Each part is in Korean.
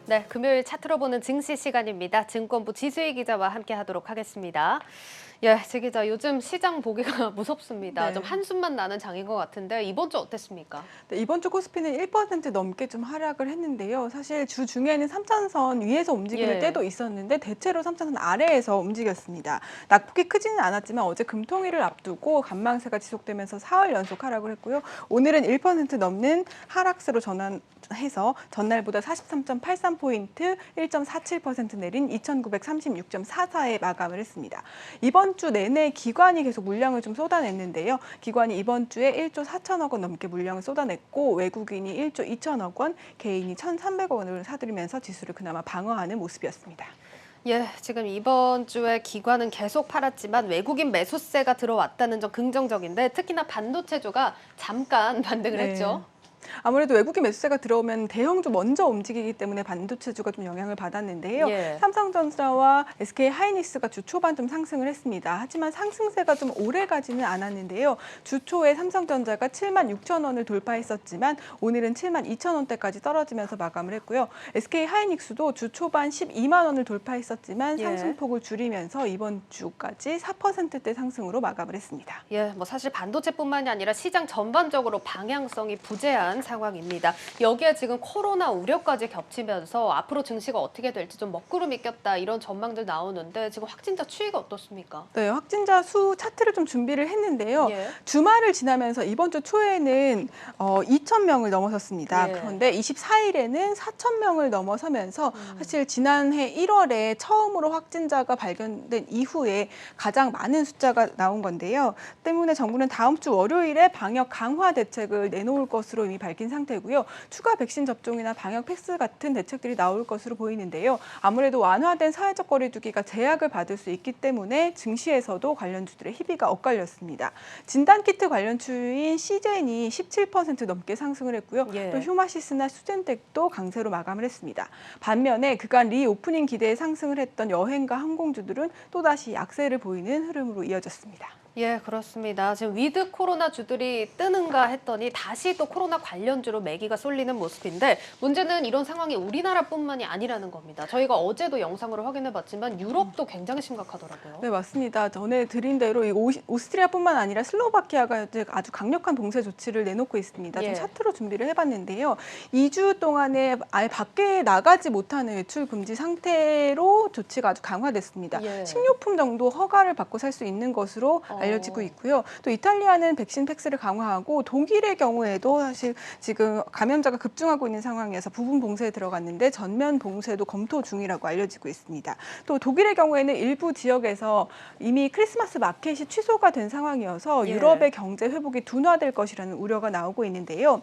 네, 금요일 차트로 보는 증시 시간입니다. 증권부 지수희 기자와 함께 하도록 하겠습니다. 예, 지 기자, 요즘 시장 보기가 무섭습니다. 네. 좀 한숨만 나는 장인 것 같은데 이번 주 어땠습니까? 네, 이번 주 코스피는 1% 넘게 좀 하락을 했는데요. 사실 주 중에는 3차선 위에서 움직이는 예. 때도 있었는데 대체로 3차선 아래에서 움직였습니다. 낙폭이 크지는 않았지만 어제 금통일을 앞두고 간망세가 지속되면서 4월 연속 하락을 했고요. 오늘은 1% 넘는 하락세로 전환해서 전날보다 43.83포인트 1.47% 내린 2,936.44에 마감을 했습니다. 이번 주 내내 기관이 계속 물량을 좀 쏟아냈는데요. 기관이 이번 주에 1조 4천억 원 넘게 물량을 쏟아냈고 외국인이 1조 2천억 원, 개인이 1,300억 원을 사들이면서 지수를 그나마 방어하는 모습이었습니다. 예, 지금 이번 주에 기관은 계속 팔았지만 외국인 매수세가 들어왔다는 점 긍정적인데 특히나 반도체주가 잠깐 반등을 네. 했죠. 아무래도 외국인 매수세가 들어오면 대형주 먼저 움직이기 때문에 반도체주가 좀 영향을 받았는데요. 예. 삼성전자와 SK하이닉스가 주 초반 좀 상승을 했습니다. 하지만 상승세가 좀 오래 가지는 않았는데요. 주 초에 삼성전자가 7만 6천 원을 돌파했었지만 오늘은 7만 2천 원대까지 떨어지면서 마감을 했고요. SK하이닉스도 주 초반 12만 원을 돌파했었지만 예. 상승폭을 줄이면서 이번 주까지 4%대 상승으로 마감을 했습니다. 예, 뭐 사실 반도체뿐만이 아니라 시장 전반적으로 방향성이 부재한 상황입니다. 여기에 지금 코로나 우려까지 겹치면서 앞으로 증시가 어떻게 될지 좀 먹구름이 꼈다 이런 전망들 나오는데 지금 확진자 추이가 어떻습니까? 네, 확진자 수 차트를 좀 준비를 했는데요. 예. 주말을 지나면서 이번 주 초에는 2천 명을 넘어섰습니다. 예. 그런데 24일에는 4천 명을 넘어서면서 사실 지난해 1월에 처음으로 확진자가 발견된 이후에 가장 많은 숫자가 나온 건데요. 때문에 정부는 다음 주 월요일에 방역 강화 대책을 내놓을 것으로 이미 밝힌 상태고요. 추가 백신 접종이나 방역 패스 같은 대책들이 나올 것으로 보이는데요. 아무래도 완화된 사회적 거리두기가 제약을 받을 수 있기 때문에 증시에서도 관련주들의 희비가 엇갈렸습니다. 진단키트 관련주인 시젠이 17% 넘게 상승을 했고요. 예. 또 휴마시스나 수젠텍도 강세로 마감을 했습니다. 반면에 그간 리오프닝 기대에 상승을 했던 여행과 항공주들은 또다시 약세를 보이는 흐름으로 이어졌습니다. 예, 그렇습니다. 지금 위드 코로나 주들이 뜨는가 했더니 다시 또 코로나 관련주로 매기가 쏠리는 모습인데 문제는 이런 상황이 우리나라뿐만이 아니라는 겁니다. 저희가 어제도 영상으로 확인해봤지만 유럽도 굉장히 심각하더라고요. 네, 맞습니다. 전에 드린 대로 이 오스트리아뿐만 아니라 슬로바키아가 이제 아주 강력한 봉쇄 조치를 내놓고 있습니다. 좀 예. 차트로 준비를 해봤는데요. 2주 동안에 아예 밖에 나가지 못하는 외출 금지 상태로 조치가 아주 강화됐습니다. 예. 식료품 정도 허가를 받고 살 수 있는 것으로 알려지고 있고요. 또 이탈리아는 백신 패스를 강화하고 독일의 경우에도 사실 지금 감염자가 급증하고 있는 상황이어서 부분 봉쇄에 들어갔는데 전면 봉쇄도 검토 중이라고 알려지고 있습니다. 또 독일의 경우에는 일부 지역에서 이미 크리스마스 마켓이 취소가 된 상황이어서 예. 유럽의 경제 회복이 둔화될 것이라는 우려가 나오고 있는데요.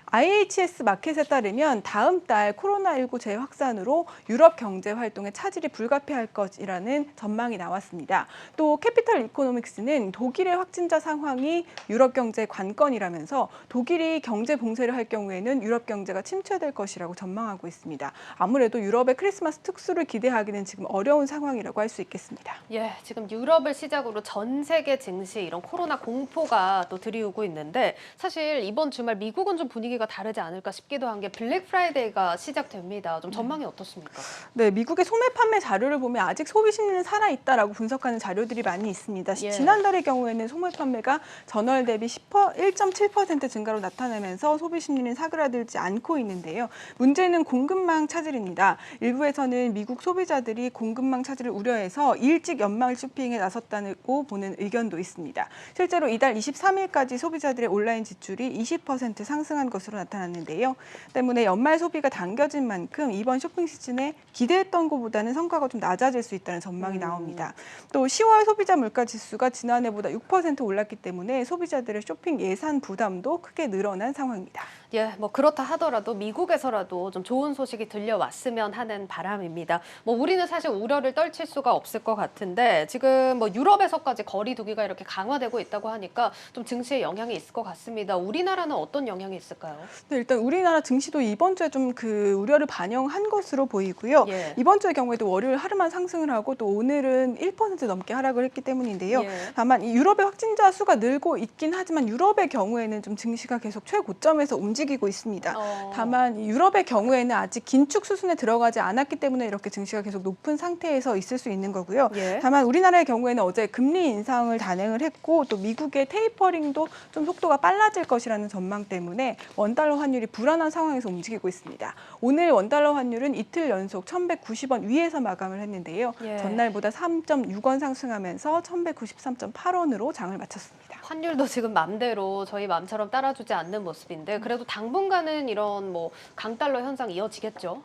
IHS 마켓에 따르면 다음 달 코로나19 재확산으로 유럽 경제 활동에 차질이 불가피할 것이라는 전망이 나왔습니다. 또 캐피털 이코노믹스는 독일의 확진자 상황이 유럽 경제 관건이라면서 독일이 경제 봉쇄를 할 경우에는 유럽 경제가 침체될 것이라고 전망하고 있습니다. 아무래도 유럽의 크리스마스 특수를 기대하기는 지금 어려운 상황이라고 할 수 있겠습니다. 예, 지금 유럽을 시작으로 전 세계 증시 이런 코로나 공포가 또 들이오고 있는데 사실 이번 주말 미국은 좀 분위기가 다르지 않을까 싶기도 한 게 블랙 프라이데이가 시작됩니다. 좀 전망이 어떻습니까? 네, 미국의 소매 판매 자료를 보면 아직 소비 심리는 살아있다라고 분석하는 자료들이 많이 있습니다. 예. 지난달의 경우에는 소매 판매가 전월 대비 1.7% 증가로 나타나면서 소비 심리는 사그라들지 않고 있는데요. 문제는 공급망 차질입니다. 일부에서는 미국 소비자들이 공급망 차질을 우려해서 일찍 연말 쇼핑에 나섰다고 보는 의견도 있습니다. 실제로 이달 23일까지 소비자들의 온라인 지출이 20% 상승한 것으로 나타났는데요. 때문에 연말 소비가 당겨진 만큼 이번 쇼핑 시즌에 기대했던 것보다는 성과가 좀 낮아질 수 있다는 전망이 나옵니다. 또 10월 소비자 물가 지수가 지난해보다 6% 올랐기 때문에 소비자들의 쇼핑 예산 부담도 크게 늘어난 상황입니다. 예, 뭐 그렇다 하더라도 미국에서라도 좀 좋은 소식이 들려왔으면 하는 바람입니다. 뭐 우리는 사실 우려를 떨칠 수가 없을 것 같은데 지금 뭐 유럽에서까지 거리 두기가 이렇게 강화되고 있다고 하니까 좀 증시에 영향이 있을 것 같습니다. 우리나라는 어떤 영향이 있을까요? 네, 일단 우리나라 증시도 이번 주에 좀 그 우려를 반영한 것으로 보이고요. 예. 이번 주의 경우에도 월요일 하루만 상승을 하고 또 오늘은 1% 넘게 하락을 했기 때문인데요. 예. 다만 다만 이 유럽의 확진자 수가 늘고 있긴 하지만 유럽의 경우에는 좀 증시가 계속 최고점에서 움직이고 있습니다. 다만 이 유럽의 경우에는 아직 긴축 수순에 들어가지 않았기 때문에 이렇게 증시가 계속 높은 상태에서 있을 수 있는 거고요. 예. 다만 우리나라의 경우에는 어제 금리 인상을 단행을 했고 또 미국의 테이퍼링도 좀 속도가 빨라질 것이라는 전망 때문에 원달러 환율이 불안한 상황에서 움직이고 있습니다. 오늘 원달러 환율은 이틀 연속 1,190원 위에서 마감을 했는데요. 예. 전날보다 3.6원 상승하면서 1,193.8원으로 장을 마쳤습니다. 환율도 지금 맘대로 저희 맘처럼 따라주지 않는 모습인데 그래도 당분간은 이런 뭐 강달러 현상 이어지겠죠?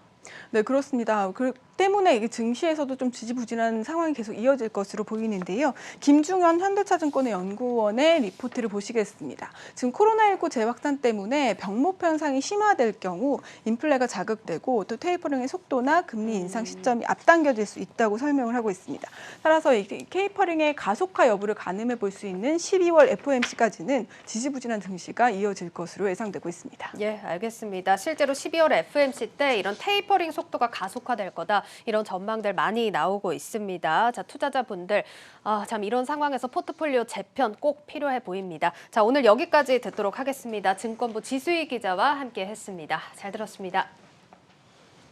네, 그렇습니다. 그 때문에 이게 증시에서도 좀 지지부진한 상황이 계속 이어질 것으로 보이는데요. 김중현 현대차증권의 연구원의 리포트를 보시겠습니다. 지금 코로나19 재확산 때문에 병목 현상이 심화될 경우 인플레가 자극되고 또 테이퍼링의 속도나 금리 인상 시점이 앞당겨질 수 있다고 설명을 하고 있습니다. 따라서 이 테이퍼링의 가속화 여부를 가늠해 볼 수 있는 12월 FOMC까지는 지지부진한 증시가 이어질 것으로 예상되고 있습니다. 예, 알겠습니다. 실제로 12월 FMC 때 이런 테이퍼링 속도가 가속화될 거다. 이런 전망들 많이 나오고 있습니다. 자, 투자자분들, 참 이런 상황에서 포트폴리오 재편 꼭 필요해 보입니다. 자, 오늘 여기까지 듣도록 하겠습니다. 증권부 지수희 기자와 함께 했습니다. 잘 들었습니다.